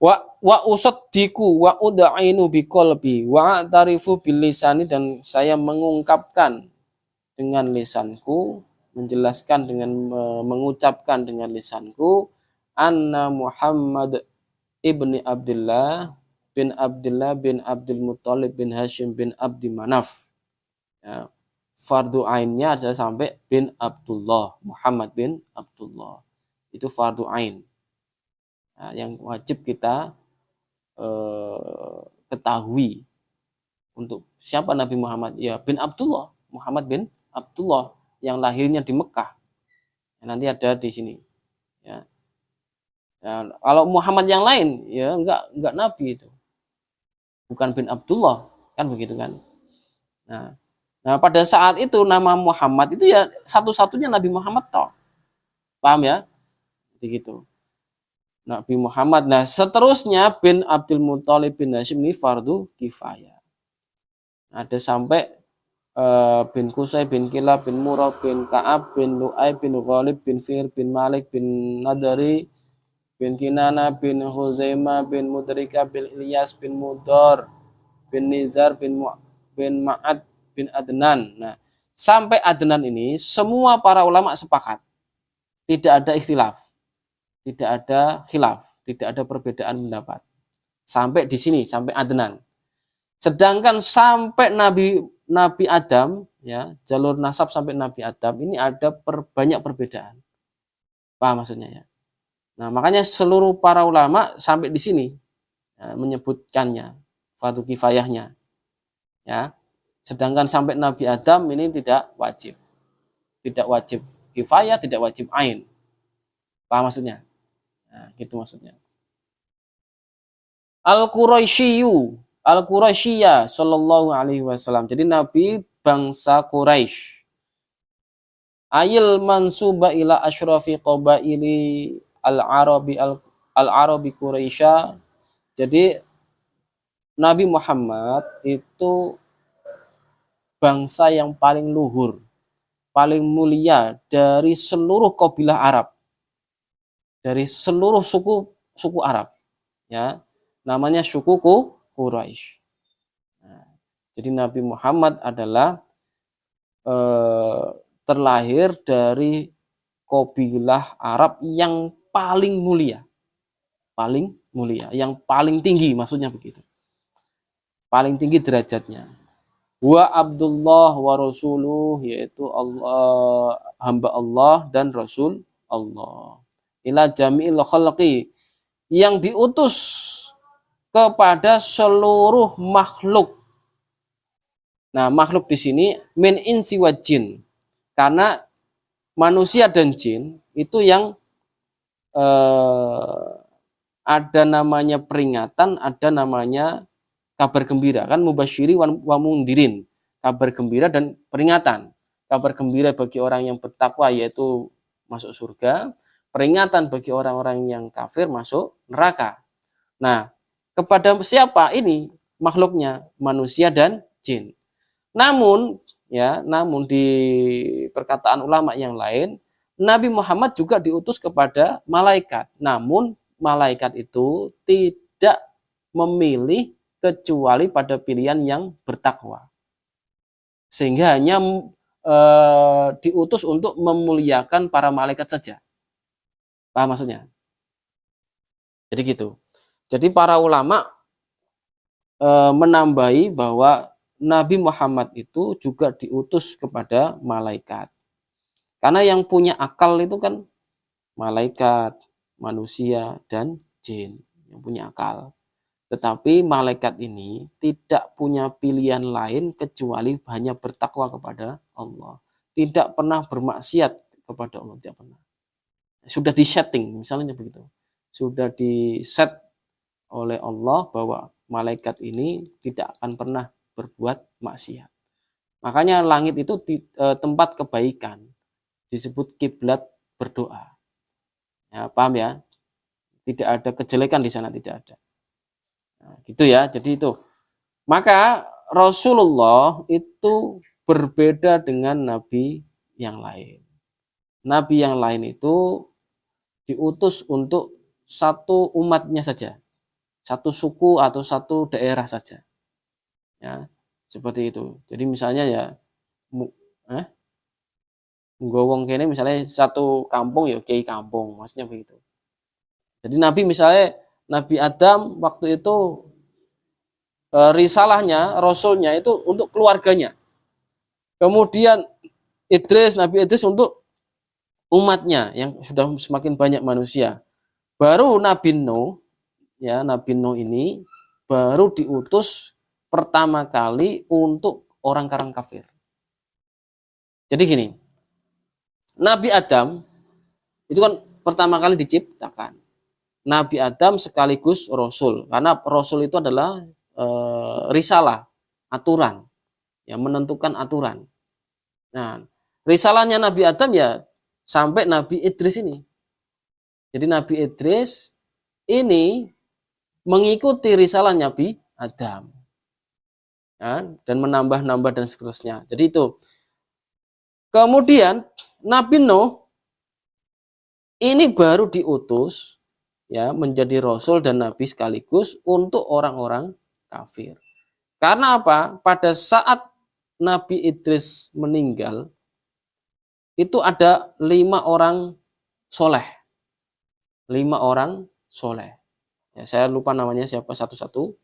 Wa usaddiqu wa ud'inu biqalbi wa a'tarifu bil lisani, dan saya mengungkapkan dengan lisanku, menjelaskan dengan mengucapkan dengan lisanku, anna Muhammad ibni Abdullah bin Abdul Muthalib bin Hashim bin Abdi Manaf. Ya, fardu ainnya adalah sampai bin Abdullah, Muhammad bin Abdullah. Itu fardu ain. Nah, yang wajib kita ketahui untuk siapa Nabi Muhammad. Ya, bin Abdullah, Muhammad bin Abdullah yang lahirnya di Mekah. Nanti ada di sini. Ya. Nah, kalau Muhammad yang lain, ya enggak Nabi itu. Bukan bin Abdullah, kan begitu kan. Nah, pada saat itu nama Muhammad itu ya satu-satunya Nabi Muhammad toh. Paham ya? Begitu. Nabi Muhammad. Nah, seterusnya bin Abdul Muthalib bin Hashim ini fardu kifayah. Ada sampai bin Qusay bin Kilab bin Murrah bin Ka'ab bin Lu'ay bin Ghalib bin Fir bin Malik bin Nadari bin Kinana bin Huzaimah bin Mudrika bin Ilyas bin Mudar bin Nizar bin Ma'ad bin Adnan. Nah, sampai Adnan ini semua para ulama sepakat. Tidak ada ikhtilaf. Tidak ada khilaf, tidak ada perbedaan pendapat. Sampai di sini, sampai Adnan. Sedangkan sampai Nabi Adam, ya, jalur nasab sampai Nabi Adam ini ada banyak perbedaan. Paham maksudnya ya? Nah, makanya seluruh para ulama sampai di sini ya, menyebutkannya fardu kifayahnya. Ya. Sedangkan sampai Nabi Adam ini tidak wajib. Tidak wajib kifayah, tidak wajib ain. Paham maksudnya? Nah, gitu maksudnya. Al-Quraisyiyah sallallahu alaihi wasallam. Jadi Nabi bangsa Quraisy. Ayil mansuba ila asyrafi qabaili al-Arabi Quraisya. Jadi Nabi Muhammad itu bangsa yang paling luhur, paling mulia dari seluruh kabilah Arab. Dari seluruh suku Arab, ya, namanya suku Quraisy. Nah, jadi Nabi Muhammad adalah terlahir dari kabilah Arab yang paling mulia, yang paling tinggi, maksudnya begitu, paling tinggi derajatnya. Wa Abdullah wa Rasuluh, yaitu Allah, hamba Allah dan Rasul Allah. Ila jami'il khalqi, yang diutus kepada seluruh makhluk. Nah, makhluk di sini min insi wa jin, karena manusia dan jin itu yang ada namanya peringatan, ada namanya kabar gembira, kan mubasyiri wa mundirin, kabar gembira dan peringatan. Kabar gembira bagi orang yang bertakwa yaitu masuk surga, peringatan bagi orang-orang yang kafir masuk neraka. Nah, kepada siapa ini makhluknya? Manusia dan jin. Namun di perkataan ulama yang lain, Nabi Muhammad juga diutus kepada malaikat. Namun malaikat itu tidak memilih kecuali pada pilihan yang bertakwa. Sehingga hanya diutus untuk memuliakan para malaikat saja. Paham maksudnya? Jadi gitu. Jadi para ulama menambahi bahwa Nabi Muhammad itu juga diutus kepada malaikat. Karena yang punya akal itu kan malaikat, manusia, dan jin yang punya akal. Tetapi malaikat ini tidak punya pilihan lain kecuali hanya bertakwa kepada Allah. Tidak pernah bermaksiat kepada Allah, tidak pernah. Sudah di-setting, misalnya begitu. Sudah di-set oleh Allah bahwa malaikat ini tidak akan pernah berbuat maksiat. Makanya langit itu tempat kebaikan. Disebut kiblat berdoa. Ya, paham ya? Tidak ada kejelekan di sana, tidak ada. Nah, gitu ya. Jadi itu. Maka Rasulullah itu berbeda dengan nabi yang lain. Nabi yang lain itu diutus untuk satu umatnya saja. satu suku atau satu daerah saja. Ya, seperti itu. Jadi misalnya ya wong kene misalnya satu kampung ya kiai kampung, maksudnya begitu. Jadi Nabi misalnya Nabi Adam waktu itu risalahnya, rasulnya itu untuk keluarganya. Kemudian Nabi Idris untuk umatnya yang sudah semakin banyak manusia. Baru Nabi Nuh, ya Nabi Nuh ini baru diutus pertama kali untuk orang kafir. Jadi gini, Nabi Adam itu kan pertama kali diciptakan. Nabi Adam sekaligus Rasul, karena Rasul itu adalah risalah, aturan, yang menentukan aturan. Nah, risalahnya Nabi Adam ya sampai Nabi Idris ini. Jadi Nabi Idris ini mengikuti risalah Nabi Adam, ya, dan menambah-nambah dan seterusnya. Jadi itu. Kemudian Nabi Nuh ini baru diutus ya menjadi rasul dan nabi sekaligus untuk orang-orang kafir. Karena apa? Pada saat Nabi Idris meninggal itu ada 5 orang soleh. 5 orang soleh. Ya, saya lupa namanya siapa satu-satu.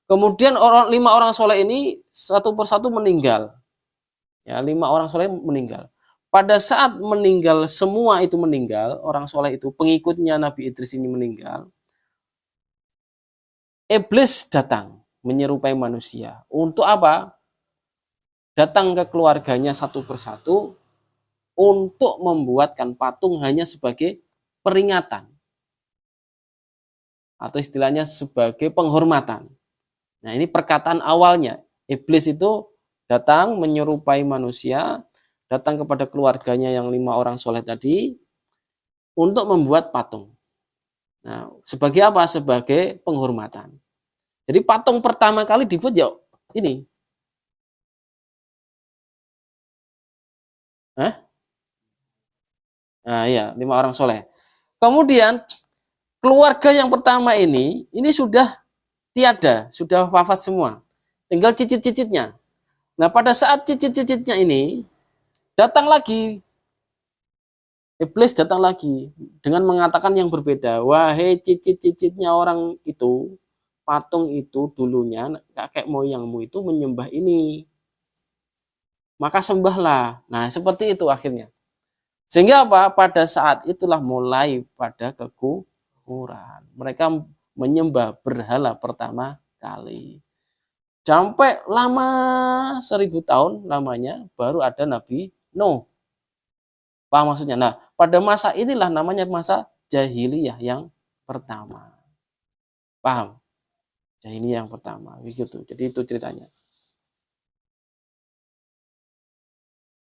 Kemudian 5 orang soleh ini satu persatu meninggal. Ya, 5 orang soleh meninggal. Pada saat meninggal, semua itu meninggal, orang soleh itu, pengikutnya Nabi Idris ini meninggal, iblis datang menyerupai manusia. Untuk apa? Datang ke keluarganya satu persatu untuk membuatkan patung hanya sebagai peringatan. Atau istilahnya sebagai penghormatan. Nah, ini perkataan awalnya. Iblis itu datang menyerupai manusia, datang kepada keluarganya yang 5 orang soleh tadi untuk membuat patung. Nah, sebagai apa? Sebagai penghormatan. Jadi patung pertama kali dibuat ya ini. Nah, ya 5 orang soleh. Kemudian keluarga yang pertama ini sudah tiada, sudah wafat semua. Tinggal cicit-cicitnya. Nah, pada saat cicit-cicitnya ini datang lagi, iblis datang lagi dengan mengatakan yang berbeda. Wahai cicit-cicitnya orang itu, patung itu dulunya kakek moyangmu itu menyembah ini. Maka sembahlah. Nah, seperti itu akhirnya. Sehingga apa? Pada saat itulah mulai pada kekufuran. Mereka menyembah berhala pertama kali. Sampai lama 1000 tahun lamanya baru ada Nabi Nuh. Paham maksudnya? Nah, pada masa inilah namanya masa jahiliyah yang pertama. Paham? Jahiliyah yang pertama. Begitu. Jadi itu ceritanya.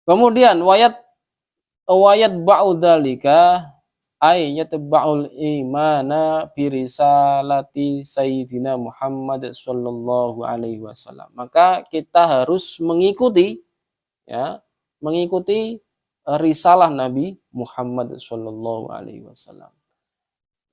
Kemudian wayat ba'udhalika ayat ba'ul imana birisalati sayyidina Muhammad sallallahu alaihi wasallam. Maka kita harus mengikuti risalah Nabi Muhammad sallallahu alaihi wasallam.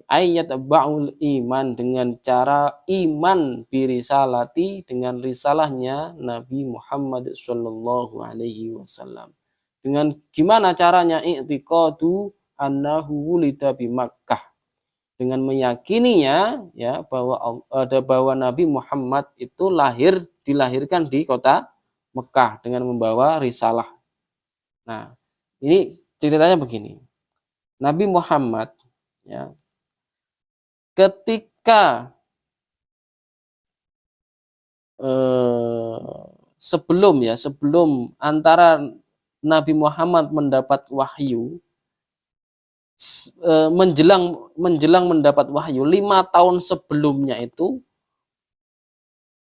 Ayat ba'ul iman, dengan cara iman birisalati, dengan risalahnya Nabi Muhammad sallallahu alaihi wasallam. Dengan gimana caranya? I'tiqadu annahu wulida bi Makkah. Dengan meyakininya ya bahwa Nabi Muhammad itu dilahirkan di kota Mekah dengan membawa risalah. Nah, ini ceritanya begini. Nabi Muhammad ya ketika sebelum antara Nabi Muhammad mendapat wahyu, menjelang mendapat wahyu 5 tahun sebelumnya itu,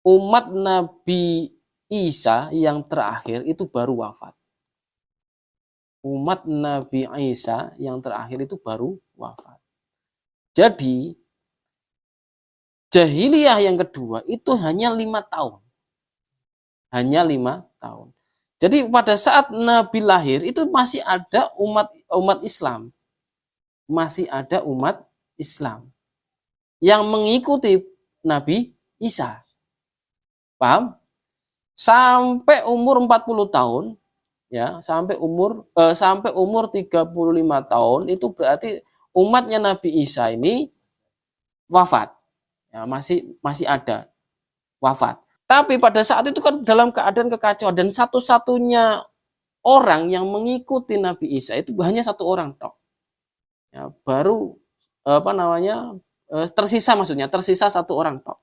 umat Nabi Isa yang terakhir itu baru wafat. Umat Nabi Isa yang terakhir itu baru wafat. Jadi jahiliyah yang kedua itu hanya 5 tahun. Hanya 5 tahun. Jadi pada saat Nabi lahir itu masih ada umat Islam. Masih ada umat Islam yang mengikuti Nabi Isa. Paham? Sampai umur 40 tahun, ya, sampai umur 35 tahun itu berarti umatnya Nabi Isa ini wafat. Ya, masih ada wafat. Tapi pada saat itu kan dalam keadaan kekacauan, dan satu-satunya orang yang mengikuti Nabi Isa itu hanya satu orang tok. Ya, baru tersisa satu orang tok.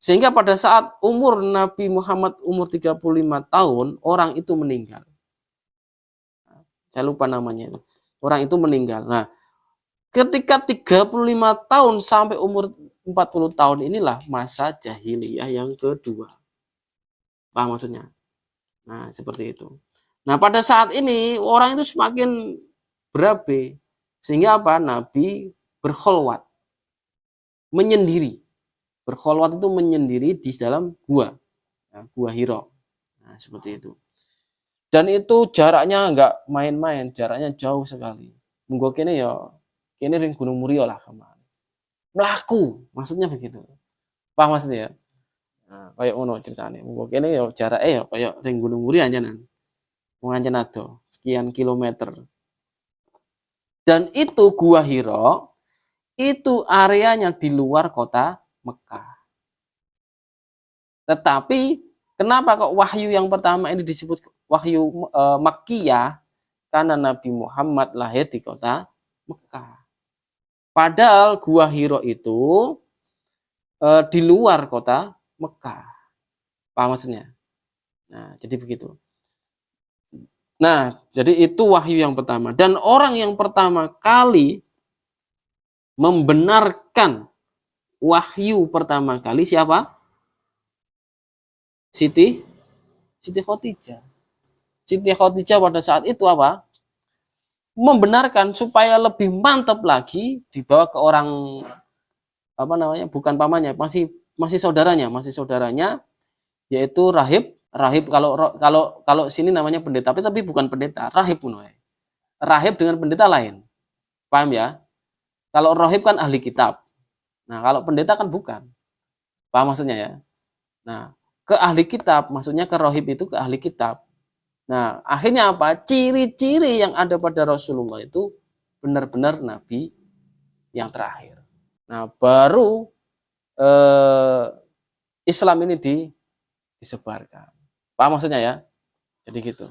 Sehingga pada saat umur Nabi Muhammad umur 35 tahun, orang itu meninggal. Saya lupa namanya. Orang itu meninggal. Nah, ketika 35 tahun sampai umur 40 tahun inilah masa jahiliyah yang kedua. Paham maksudnya? Nah, seperti itu. Nah, pada saat ini orang itu semakin berabe. Sehingga apa? Nabi berkholwat. Menyendiri. Berkholwat itu menyendiri di dalam gua. Ya, gua Hira. Nah, seperti itu. Dan itu jaraknya enggak main-main. Jaraknya jauh sekali. Munggo kene ya, kene ring Gunung Muria lah kemarin. Melaku. Maksudnya begitu. Paham maksudnya ya? Nah, kayak ngono ceritane. Munggo kene ya jarake ya kayak ring Gunung Muria anjenan. Wong ancen ado sekian kilometer. Dan itu Gua Hira itu areanya di luar kota Mekah. Tetapi kenapa kok wahyu yang pertama ini disebut wahyu Makkiyah? Karena Nabi Muhammad lahir di kota Mekah. Padahal Gua Hira itu di luar kota Mekah. Paham maksudnya? Nah, jadi begitu. Nah, jadi itu wahyu yang pertama. Dan orang yang pertama kali membenarkan wahyu pertama kali siapa? Siti Khadijah. Siti Khadijah pada saat itu apa? Membenarkan supaya lebih mantap lagi dibawa ke orang bukan pamannya, masih saudaranya, yaitu rahib. Kalau sini namanya pendeta, tapi bukan pendeta, rahib pun. Rahib dengan pendeta lain. Paham ya? Kalau rahib kan ahli kitab. Nah, kalau pendeta kan bukan. Paham maksudnya ya? Nah, ke ahli kitab, maksudnya ke rahib itu ke ahli kitab. Nah, akhirnya apa? Ciri-ciri yang ada pada Rasulullah itu benar-benar nabi yang terakhir. Nah, baru Islam ini disebarkan. Paham maksudnya ya? Jadi gitu.